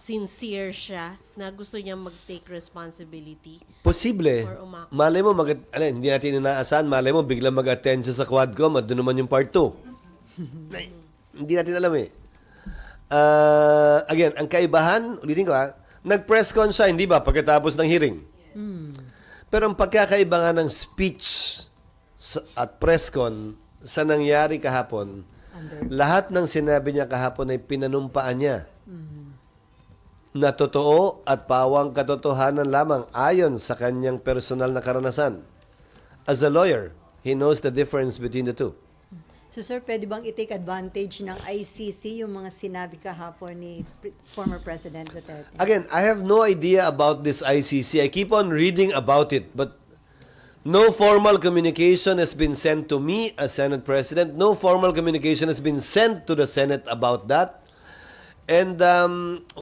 sincere siya na gusto niya mag-take responsibility. Posible. Or umakot. Malay mo, hindi natin inaasahan, malay mo, biglang mag-attend siya sa Quadcom at doon naman yung part 2. Hindi natin alam eh. Again, ang kaibahan, ulitin ko nag-press con siya, hindi ba, pagkatapos ng hearing. Pero ang pagkakaiba nga ng speech at press con sa nangyari kahapon, lahat ng sinabi niya kahapon ay pinanumpaan niya na totoo at pawang katotohanan lamang ayon sa kanyang personal na karanasan. As a lawyer, he knows the difference between the two. So sir, pwede bang i-take advantage ng ICC yung mga sinabi kahapon ni former President Duterte? Again, I have no idea about this ICC. I keep on reading about it, but no formal communication has been sent to me as Senate President. No formal communication has been sent to the Senate about that. And